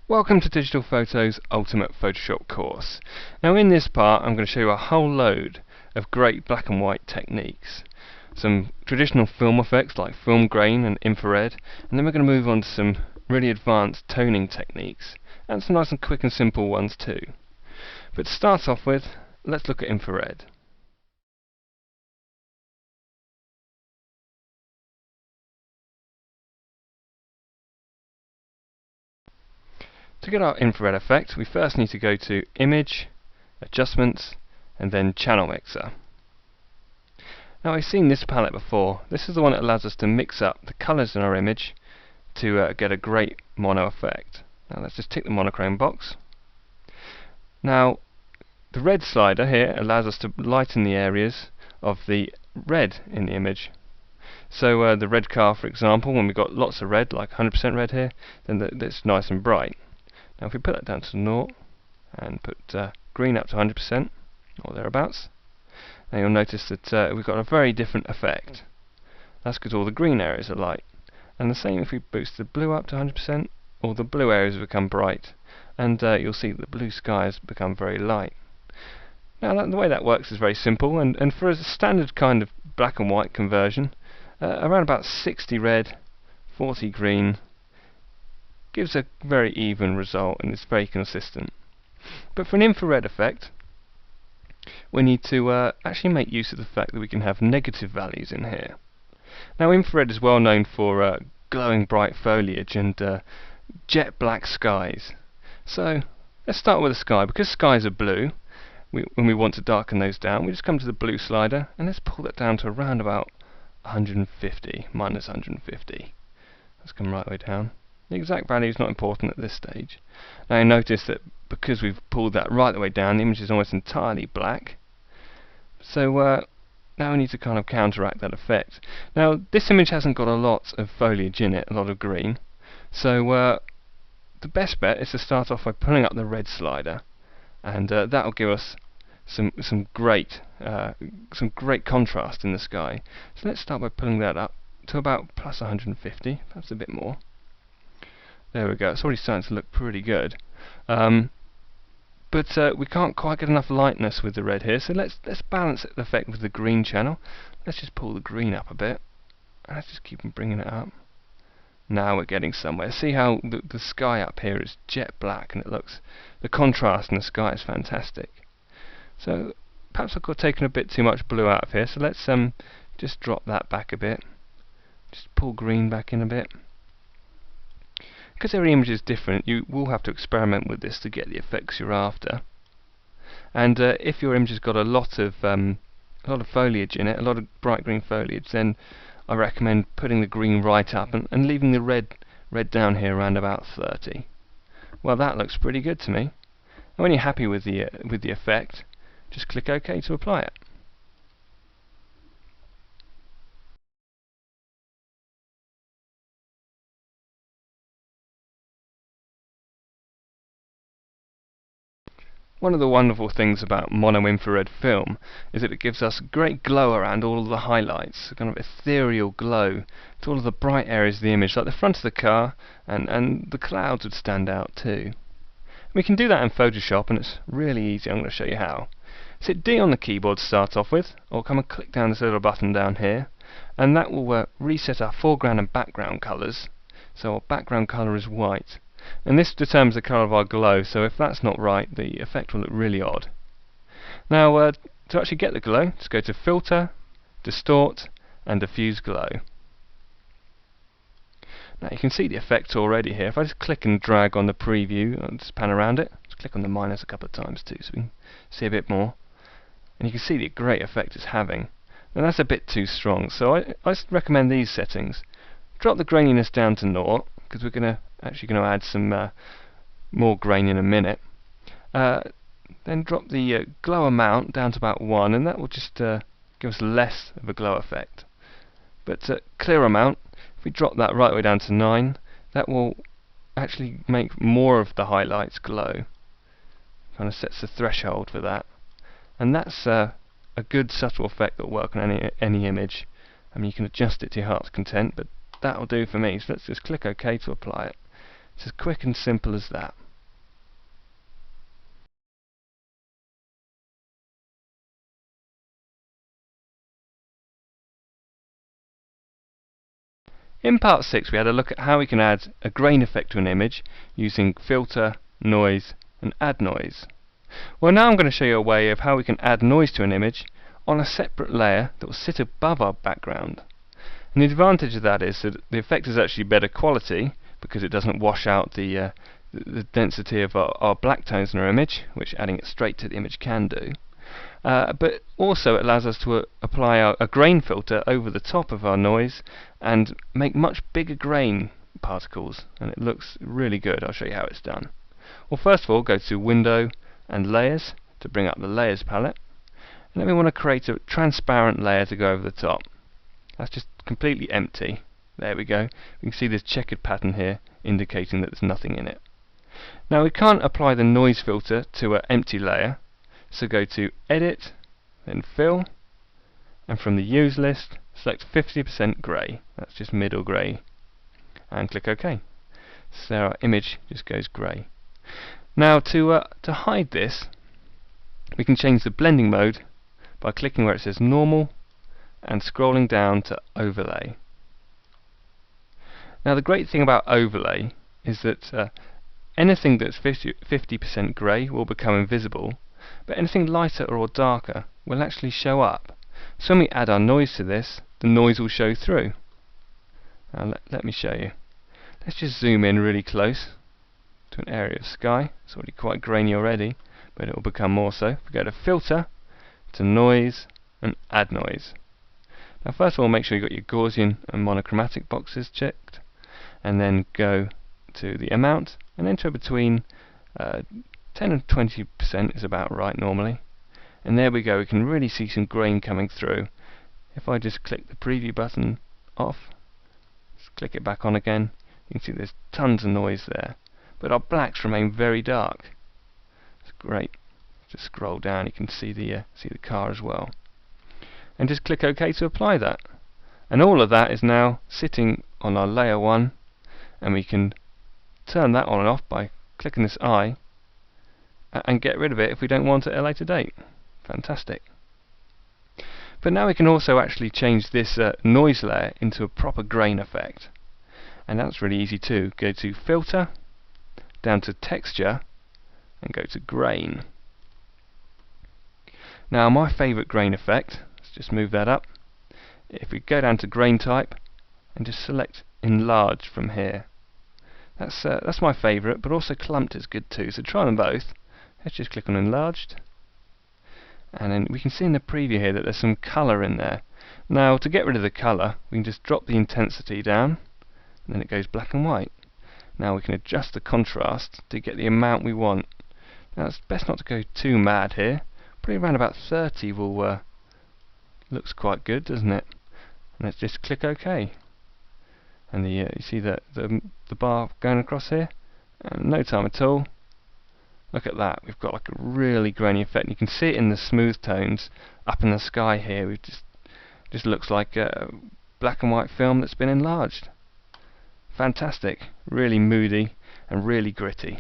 Welcome to Digital Photo's Ultimate Photoshop course. Now in this part I'm going to show you a whole load of great black and white techniques. Some traditional film effects like film grain and infrared, and then we're going to move on to some really advanced toning techniques and some nice and quick and simple ones too. But to start off with, let's look at infrared. To get our infrared effect, we first need to go to Image, Adjustments, and then Channel Mixer. Now we've seen this palette before. This is the one that allows us to mix up the colours in our image to get a great mono effect. Now let's just tick the monochrome box. Now the red slider here allows us to lighten the areas of the red in the image. So the red car, for example, when we've got lots of red, like 100% red here, then that's nice and bright. Now if we put that down to 0 and put green up to 100% or thereabouts, now you'll notice that we've got a very different effect. That's because all the green areas are light. And the same if we boost the blue up to 100%, all the blue areas become bright, and you'll see that the blue skies become very light. Now the way that works is very simple, and for a standard kind of black and white conversion, around about 60 red, 40 green, gives a very even result and it's very consistent. But for an infrared effect, we need to actually make use of the fact that we can have negative values in here. Now infrared is well known for glowing bright foliage and jet black skies. So let's start with the sky. Because skies are blue, when we want to darken those down, we just come to the blue slider and let's pull that down to around about 150, minus 150. Let's come right way down. The exact value is not important at this stage. Now you notice that because we've pulled that right the way down, the image is almost entirely black. So now we need to kind of counteract that effect. Now this image hasn't got a lot of foliage in it, a lot of green. So the best bet is to start off by pulling up the red slider, and that will give us some great contrast in the sky. So let's start by pulling that up to about plus 150, perhaps a bit more. There we go, it's already starting to look pretty good. But we can't quite get enough lightness with the red here, so let's balance the effect with the green channel. Let's just pull the green up a bit, and let's just keep on bringing it up. Now we're getting somewhere. See how the sky up here is jet black, and the contrast in the sky is fantastic. So perhaps I've taken a bit too much blue out of here, so let's just drop that back a bit. Just pull green back in a bit. Because every image is different, you will have to experiment with this to get the effects you're after. And if your image has got a lot of foliage in it, a lot of bright green foliage, then I recommend putting the green right up and leaving the red down here around about 30. Well, that looks pretty good to me. And when you're happy with the effect, just click OK to apply it. One of the wonderful things about mono-infrared film is that it gives us great glow around all of the highlights, a kind of ethereal glow to all of the bright areas of the image, like the front of the car, and the clouds would stand out too. We can do that in Photoshop, and it's really easy. I'm going to show you how. So hit D on the keyboard to start off with, or come and click down this little button down here, and that will reset our foreground and background colours. So our background colour is white. And this determines the colour of our glow, so if that's not right, the effect will look really odd. Now, to actually get the glow, just go to Filter, Distort, and Diffuse Glow. Now you can see the effect already here. If I just click and drag on the preview, and just pan around it, just click on the minus a couple of times too, so we can see a bit more. And you can see the great effect it's having. Now that's a bit too strong, so I recommend these settings. Drop the graininess down to 0, because we're actually going to add some more grain in a minute. Then drop the glow amount down to about 1, and that will just give us less of a glow effect. But clear amount, if we drop that right way down to 9, that will actually make more of the highlights glow. Kind of sets the threshold for that. And that's a good subtle effect that will work on any image. I mean, you can adjust it to your heart's content, but that'll do for me. So let's just click OK to apply it. It's as quick and simple as that. In part 6 we had a look at how we can add a grain effect to an image using filter, noise and add noise. Well, now I'm going to show you a way of how we can add noise to an image on a separate layer that will sit above our background. And the advantage of that is that the effect is actually better quality because it doesn't wash out the density of our black tones in our image, which adding it straight to the image can do. But also it allows us to apply a grain filter over the top of our noise and make much bigger grain particles, and it looks really good. I'll show you how it's done. Well, first of all, go to Window and Layers to bring up the Layers palette, and then we want to create a transparent layer to go over the top. That's just completely empty. There we go. You can see this checkered pattern here indicating that there's nothing in it. Now we can't apply the noise filter to an empty layer, so go to Edit, then Fill, and from the Use list select 50% grey. That's just middle grey, and click OK. So our image just goes grey. Now to hide this, we can change the blending mode by clicking where it says Normal and scrolling down to Overlay. Now the great thing about Overlay is that anything that's 50% grey will become invisible, but anything lighter or darker will actually show up. So when we add our noise to this, the noise will show through. Now let me show you. Let's just zoom in really close to an area of sky. It's already quite grainy already, but it will become more so. If we go to Filter, to Noise, and Add Noise. Now first of all, make sure you've got your Gaussian and monochromatic boxes checked, and then go to the amount and enter between 10 and 20% is about right normally. And there we go, we can really see some grain coming through. If I just click the preview button off, just click it back on again, you can see there's tons of noise there. But our blacks remain very dark. It's great. Just scroll down, you can see the car as well. And just click OK to apply that. And all of that is now sitting on our layer 1, and we can turn that on and off by clicking this eye and get rid of it if we don't want it at a later date. Fantastic. But now we can also actually change this noise layer into a proper grain effect, and that's really easy too. Go to Filter, down to Texture, and go to Grain. Now my favourite grain effect, let's just move that up. If we go down to Grain Type and just select Enlarge from here, that's my favourite, but also Clumped is good too, so try them both. Let's just click on Enlarged, and then we can see in the preview here that there's some colour in there. Now to get rid of the colour, we can just drop the intensity down, and then it goes black and white. Now we can adjust the contrast to get the amount we want. Now it's best not to go too mad here. Probably around about 30 will looks quite good, doesn't it? And let's just click OK. And you see the bar going across here, and no time at all. Look at that, we've got like a really grainy effect. You can see it in the smooth tones up in the sky here. We've just looks like a black and white film that's been enlarged. Fantastic, really moody and really gritty.